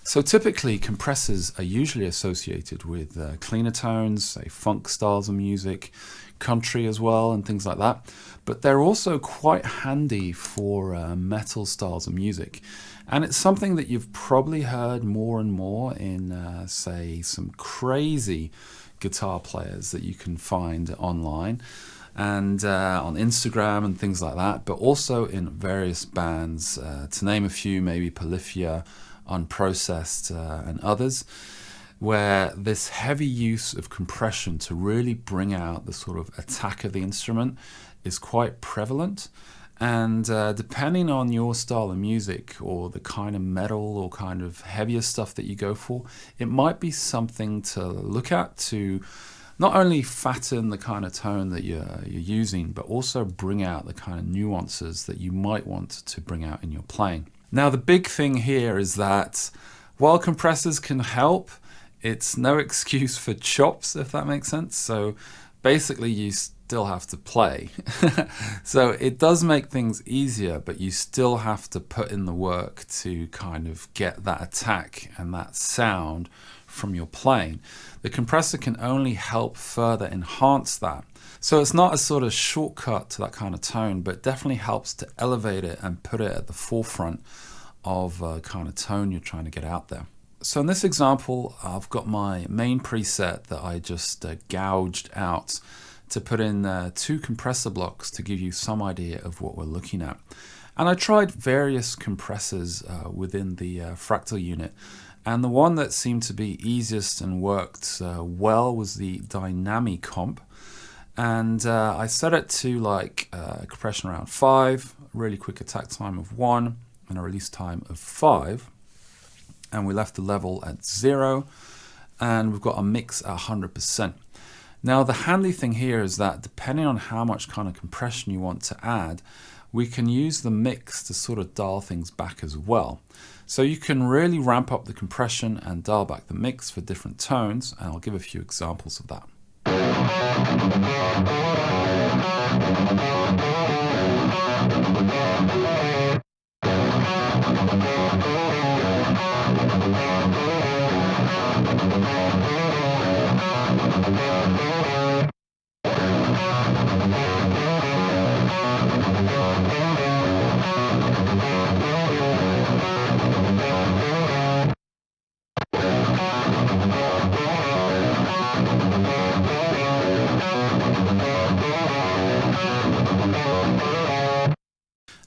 So typically compressors are usually associated with cleaner tones, say funk styles of music, country as well, and things like that. But they're also quite handy for metal styles of music. And it's something that you've probably heard more and more in, say, some crazy guitar players that you can find online and on Instagram and things like that, but also in various bands, to name a few, maybe Polyphia, Unprocessed, and others, where this heavy use of compression to really bring out the sort of attack of the instrument is quite prevalent. And depending on your style of music or the kind of metal or kind of heavier stuff that you go for, it might be something to look at to not only fatten the kind of tone that you're using, but also bring out the kind of nuances that you might want to bring out in your playing. Now, the big thing here is that while compressors can help, it's no excuse for chops, if that makes sense. So basically you still have to play. So it does make things easier, but you still have to put in the work to kind of get that attack and that sound from your playing. The compressor can only help further enhance that. So it's not a sort of shortcut to that kind of tone, but definitely helps to elevate it and put it at the forefront of kind of tone you're trying to get out there. So in this example, I've got my main preset that I just gouged out to put in 2 compressor blocks to give you some idea of what we're looking at. And I tried various compressors within the Fractal unit, and the one that seemed to be easiest and worked well was the Dynamic Comp. And I set it to like compression around 5, really quick attack time of 1, and a release time of 5. And we left the level at 0, and we've got a mix at 100%. Now the handy thing here is that depending on how much kind of compression you want to add, we can use the mix to sort of dial things back as well. So you can really ramp up the compression and dial back the mix for different tones, and I'll give a few examples of that.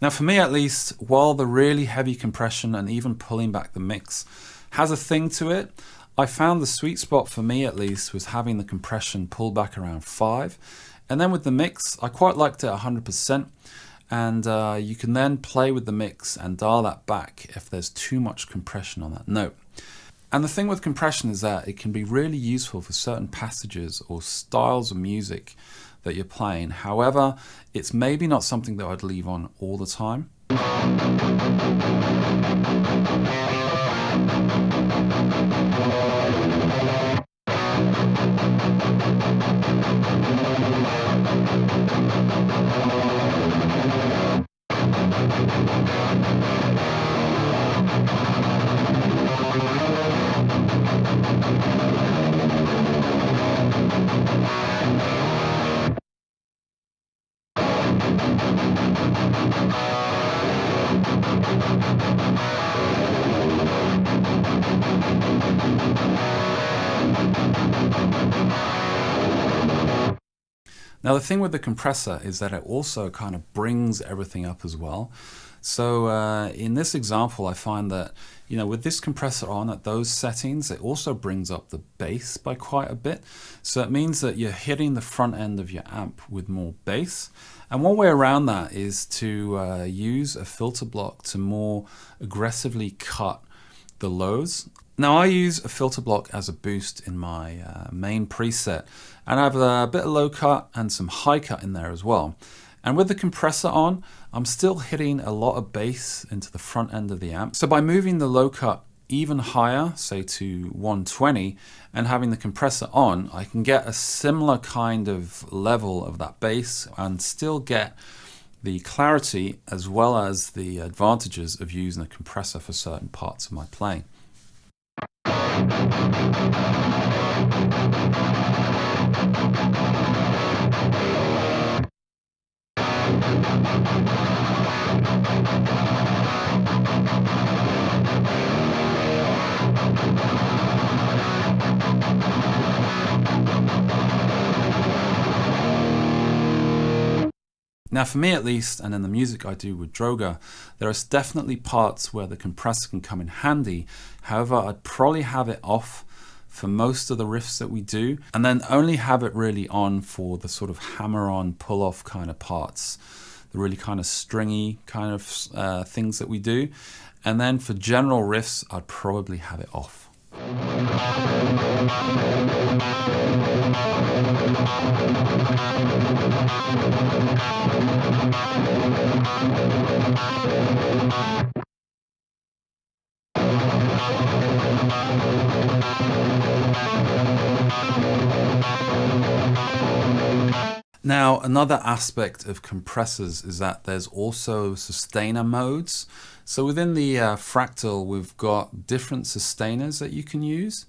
Now for me at least, while the really heavy compression and even pulling back the mix has a thing to it, I found the sweet spot for me at least was having the compression pull back around 5. And then with the mix, I quite liked it 100%. And you can then play with the mix and dial that back if there's too much compression on that note. And the thing with compression is that it can be really useful for certain passages or styles of music that you're playing. However, it's maybe not something that I'd leave on all the time. Now the thing with the compressor is that it also kind of brings everything up as well. So in this example, I find that, you know, with this compressor on at those settings, it also brings up the bass by quite a bit. So it means that you're hitting the front end of your amp with more bass. And one way around that is to use a filter block to more aggressively cut the lows. Now I use a filter block as a boost in my main preset, and I have a bit of low cut and some high cut in there as well. And with the compressor on, I'm still hitting a lot of bass into the front end of the amp. So by moving the low cut even higher, say to 120, and having the compressor on, I can get a similar kind of level of that bass and still get the clarity as well as the advantages of using a compressor for certain parts of my playing. Now for me at least, and in the music I do with Droga, there are definitely parts where the compressor can come in handy. However, I'd probably have it off for most of the riffs that we do, and then only have it really on for the sort of hammer-on, pull-off kind of parts, the really kind of stringy kind of things that we do. And then for general riffs, I'd probably have it off. Now, another aspect of compressors is that there's also sustainer modes. So within the Fractal, we've got different sustainers that you can use.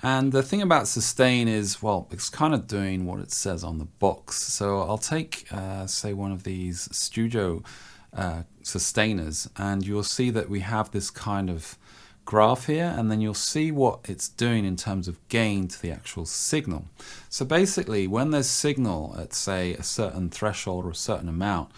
And the thing about sustain is, well, it's kind of doing what it says on the box. So I'll take, say, one of these studio sustainers, and you'll see that we have this kind of graph here, and then you'll see what it's doing in terms of gain to the actual signal. So basically, when there's signal at, say, a certain threshold or a certain amount,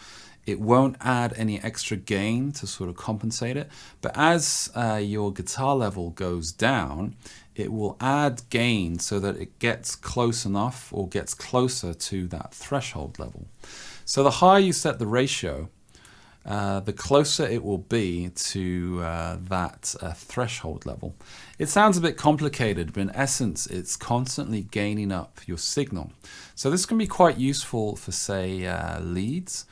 it won't add any extra gain to sort of compensate it. But as your guitar level goes down, it will add gain so that it gets close enough or gets closer to that threshold level. So the higher you set the ratio, the closer it will be to that threshold level. It sounds a bit complicated, but in essence, it's constantly gaining up your signal. So this can be quite useful for, say, leads,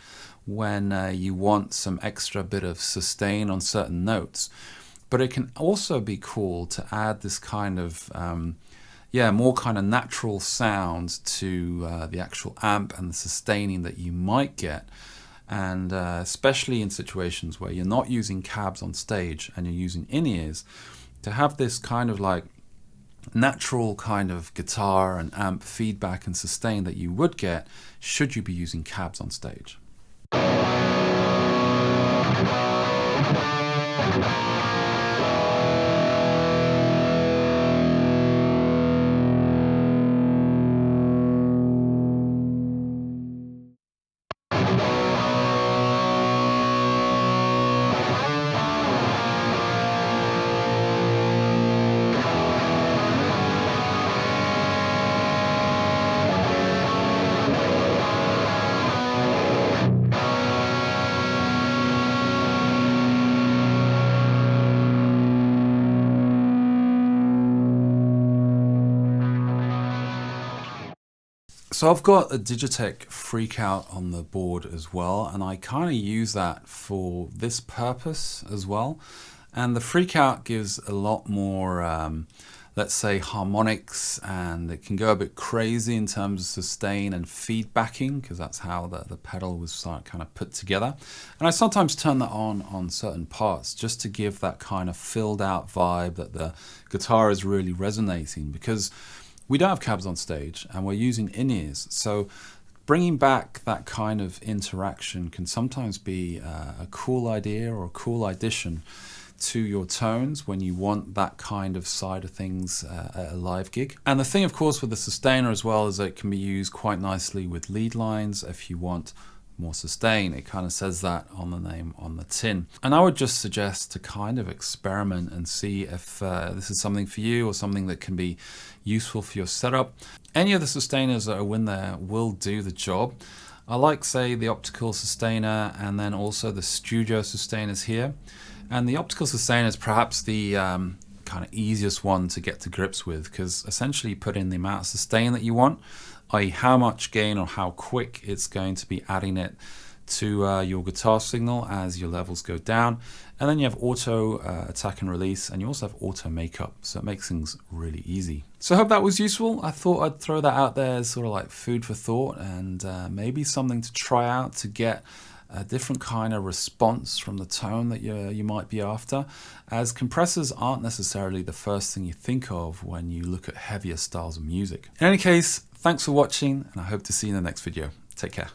when you want some extra bit of sustain on certain notes. But it can also be cool to add this kind of, more kind of natural sound to the actual amp and the sustaining that you might get. And especially in situations where you're not using cabs on stage and you're using in-ears, to have this kind of like natural kind of guitar and amp feedback and sustain that you would get should you be using cabs on stage. So I've got a Digitech freQout on the board as well, and I kind of use that for this purpose as well. And the freQout gives a lot more, let's say, harmonics, and it can go a bit crazy in terms of sustain and feedbacking, because that's how the pedal was kind of put together. And I sometimes turn that on certain parts just to give that kind of filled out vibe that the guitar is really resonating, because we don't have cabs on stage and we're using in-ears. So bringing back that kind of interaction can sometimes be a cool idea or a cool addition to your tones when you want that kind of side of things at a live gig. And the thing, of course, with the sustainer as well is that it can be used quite nicely with lead lines if you want more sustain. It kind of says that on the name on the tin. And I would just suggest to kind of experiment and see if this is something for you or something that can be useful for your setup. Any of the sustainers that are in there will do the job. I like, say, the optical sustainer and then also the studio sustainers here. And the optical sustainer is perhaps the kind of easiest one to get to grips with, because essentially you put in the amount of sustain that you want, i.e. how much gain or how quick it's going to be adding it to your guitar signal as your levels go down. And then you have auto attack and release, and you also have auto makeup, so it makes things really easy. So I hope that was useful. I thought I'd throw that out there as sort of like food for thought, and maybe something to try out to get a different kind of response from the tone that you might be after, as compressors aren't necessarily the first thing you think of when you look at heavier styles of music. In any case, thanks for watching, and I hope to see you in the next video. Take care.